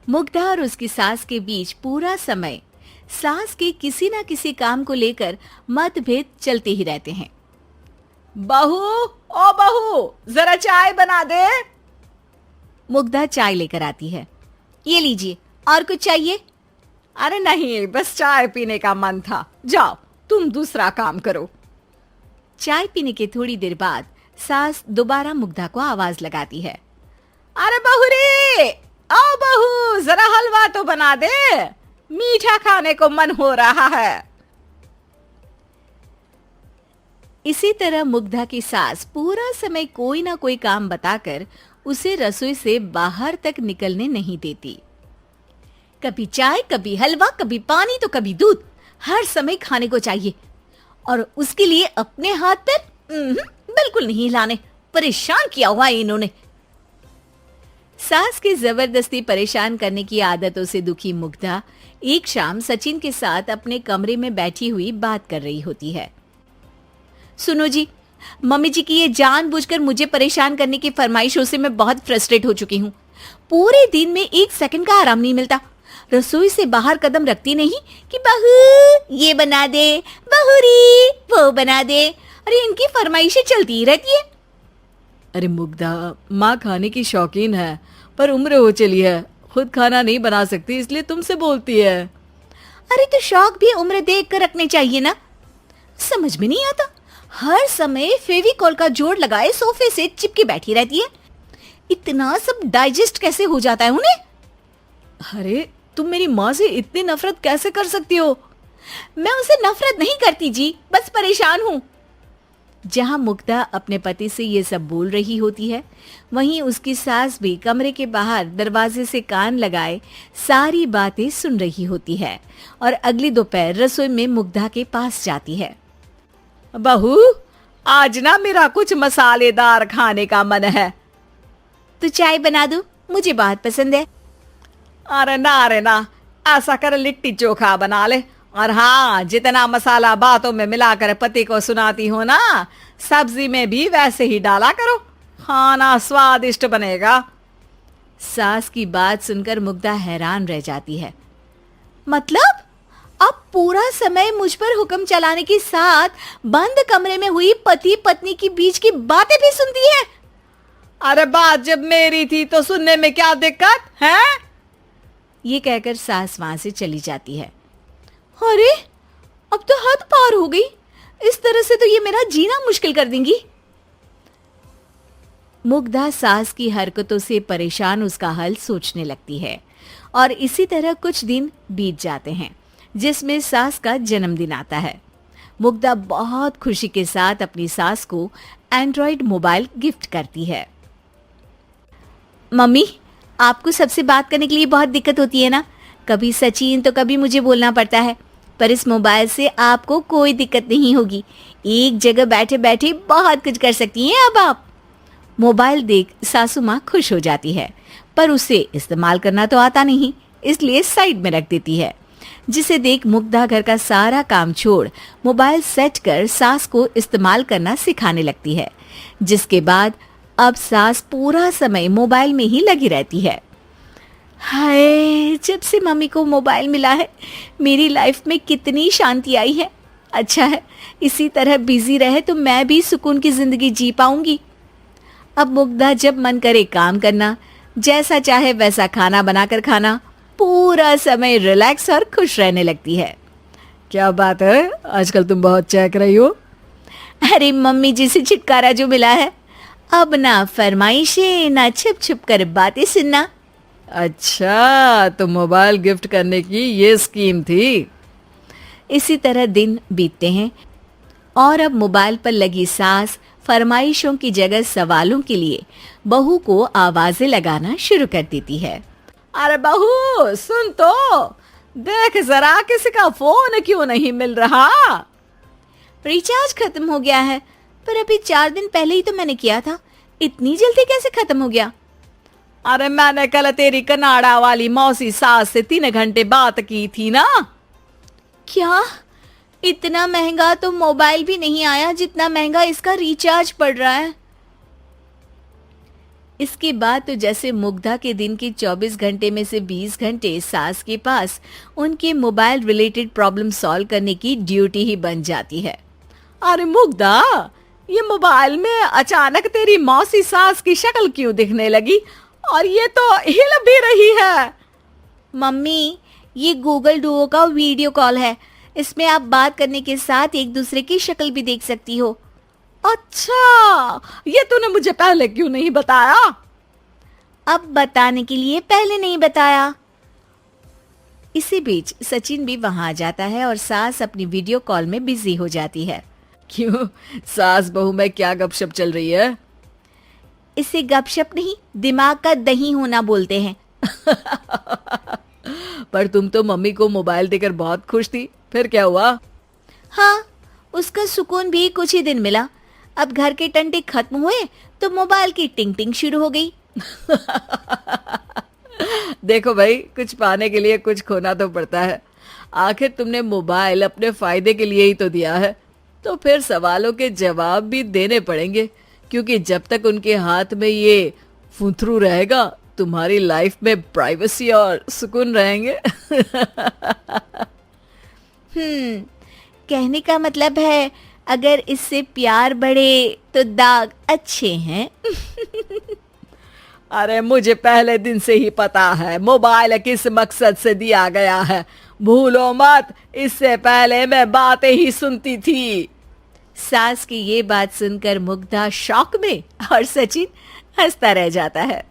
मुग्धा और उसकी सास के बीच पूरा समय सास के किसी न किसी काम को लेकर मतभेद चलते ही रहते हैं। बहू, ओ बहू, जरा चाय बना दे। मुग्धा चाय लेकर आती है। ये लीजिए, और कुछ चाहिए? अरे नहीं, बस चाय पीने का मन था। जाओ, तुम दूसरा काम करो। चाय पीने के थोड़ी देर बाद सास दोबारा मुग्धा को आवाज लगाती है। अरे बहू रे, आओ बहू, जरा हलवा तो बना दे, मीठा खाने को मन हो रहा है। इसी तरह मुग्धा की सास पूरा समय कोई ना कोई काम बताकर उसे रसोई से बाहर तक निकलने नहीं देती। कभी चाय, कभी हलवा, कभी पानी तो कभी दूध, हर समय खाने को चाहिए और उसके लिए अपने हाथ पैर बिल्कुल नहीं हिलाने। परेशान किया हुआ है इन्होंने। सास की जबरदस्ती परेशान करने की आदतों से दुखी मुग्धा एक शाम सचिन के साथ अपने कमरे में बैठी हुई बात कर रही होती है। सुनो जी, मम्मी जी की ये जानबूझकर मुझे परेशान करने की फरमाइशों से मैं बहुत फ्रस्ट्रेट हो चुकी हूँ। पूरे दिन में 1 सेकंड का आराम नहीं मिलता। रसोई से बाहर कदम रखती नहीं कि बहू ये बना दे, बहू री वो बना दे। अरे इनकी फरमाइशें चलती ही रहती है। अरे मुग्धा, माँ खाने की शौकीन है, पर उम्र हो चली है, खुद खाना नहीं बना सकती, इसलिए तुमसे बोलती है। अरे तो शौक भी उम्र देख कर रखने चाहिए ना। समझ में नहीं आता, हर समय फेविकॉल का जोड़ लगाए सोफे से चिपके बैठी रहती है। इतना सब डाइजेस्ट कैसे हो जाता है उन्हें? अरे तुम मेरी माँ से इतनी नफरत कैसे कर सकती हो? मैं उसे नफरत नहीं करती जी, बस परेशान हूँ। जहाँ मुग्धा अपने पति से ये सब बोल रही होती है, वहीं उसकी सास भी कमरे के बाहर दरवाजे से कान लगाए सारी बातें सुन रही होती है और अगली दोपहर रसोई में मुग्धा के पास जाती है। बहू, आज ना मेरा कुछ मसालेदार खाने का मन है। तो चाय बना दूं? मुझे बहुत पसंद है। अरे ना, ऐसा कर लिट्टी चोखा बना ले। और हाँ, जितना मसाला बातों में मिलाकर पति को सुनाती हो ना, सब्जी में भी वैसे ही डाला करो, खाना स्वादिष्ट बनेगा। सास की बात सुनकर मुग्धा हैरान रह जाती है। मतलब अब पूरा समय मुझ पर हुक्म चलाने के साथ बंद कमरे में हुई पति पत्नी की बीच की बातें भी सुनती है? अरे बात जब मेरी थी तो सुनने में क्या दिक्कत है? ये कहकर सास वहां से चली जाती है। अरे अब तो हद पार हो गई, इस तरह से तो ये मेरा जीना मुश्किल कर देंगी। मुग्धा सास की हरकतों से परेशान उसका हल सोचने लगती है और इसी तरह कुछ दिन बीत जाते हैं, जिसमें सास का जन्मदिन आता है। मुग्धा बहुत खुशी के साथ अपनी सास को एंड्रॉइड मोबाइल गिफ्ट करती है। मम्मी, आपको सबसे बात करने के लिए बहुत दिक्कत होती है ना, कभी सचिन तो कभी मुझे बोलना पड़ता है, पर इस मोबाइल से आपको कोई दिक्कत नहीं होगी। एक जगह बैठे बैठे बहुत कुछ कर सकती हैं अब आप। मोबाइल देख सासू माँ खुश हो जाती है, पर उसे इस्तेमाल करना तो आता नहीं, इसलिए साइड में रख देती है। जिसे देख मुग्धा घर का सारा काम छोड़ मोबाइल सेट कर सास को इस्तेमाल करना सिखाने लगती है, जिसके बाद अब सास पूरा समय मोबाइल में ही लगी रहती है। हाय, जब से मम्मी को मोबाइल मिला है मेरी लाइफ में कितनी शांति आई है। अच्छा है, इसी तरह बिजी रहे तो मैं भी सुकून की जिंदगी जी पाऊंगी। अब मुग्धा जब मन करे काम करना, जैसा चाहे वैसा खाना बनाकर खाना, पूरा समय रिलैक्स और खुश रहने लगती है। क्या बात है, आजकल तुम बहुत चहक रही हो। अरे मम्मी जी से छुटकारा जो मिला है, अब ना फरमाइशें ना छुप छुप कर बातें सुनना। अच्छा, तो मोबाइल गिफ्ट करने की ये स्कीम थी। इसी तरह दिन बीतते हैं और अब मोबाइल पर लगी सास फरमाइशों की जगह सवालों के लिए बहू को आवाजें लगाना शुरू कर देती है। अरे बहू सुन तो, देख जरा किसी का फोन क्यों नहीं मिल रहा? रिचार्ज खत्म हो गया है, पर अभी 4 दिन पहले ही तो मैंने किया था, इतनी जल्दी कैसे खत्म हो गया? अरे मैंने कल तेरी कनाडा वाली मौसी सास से 3 घंटे बात की थी ना। क्या? इतना महंगा तो मोबाइल भी नहीं आया जितना महंगा इसका रिचार्ज पड़ रहा है। इसके बाद तो जैसे मुग्धा के दिन के 24 घंटे में से 20 घंटे सास के पास उनके मोबाइल रिलेटेड प्रॉब्लम सॉल्व करने की ड्यूटी ही बन जाती है। अरे मुग्धा, ये मोबाइल में अचानक तेरी मौसी सास की शक्ल क्यों दिखने लगी? और ये तो हिल भी रही है। मम्मी, ये गूगल डुओ का वीडियो कॉल है। इसमें आप बात करने के साथ एक दूसरे की शक्ल भी देख सकती हो। अच्छा, ये तूने मुझे पहले क्यों नहीं बताया? अब बताने के लिए पहले नहीं बताया। इसी बीच सचिन भी वहां आ जाता है और सास अपनी वीडियो कॉल में बिजी हो जाती है। क्यों, सास बहू में क्या गपशप चल रही है? इसे गपशप नहीं, दिमाग का दही होना बोलते हैं। पर तुम तो मम्मी को मोबाइल देकर बहुत खुश थी, फिर क्या हुआ? हाँ, उसका सुकून भी कुछ ही दिन मिला। अब घर के टंटे खत्म हुए तो मोबाइल की टिंग टिंग शुरू हो गई। देखो भाई, कुछ पाने के लिए कुछ खोना तो पड़ता है। आखिर तुमने मोबाइल अपने फायदे के लिए ही तो दिया है, तो फिर सवालों के जवाब भी देने पड़ेंगे, क्योंकि जब तक उनके हाथ में ये फुंथरू रहेगा, तुम्हारी लाइफ में प्राइवेसी और सुकून रहेंगे। कहने का मतलब है अगर इससे प्यार बढ़े तो दाग अच्छे हैं। अरे मुझे पहले दिन से ही पता है मोबाइल किस मकसद से दिया गया है। भूलो मत, इससे पहले मैं बातें ही सुनती थी। सास की ये बात सुनकर मुग्धा शॉक में और सचिन हंसता रह जाता है।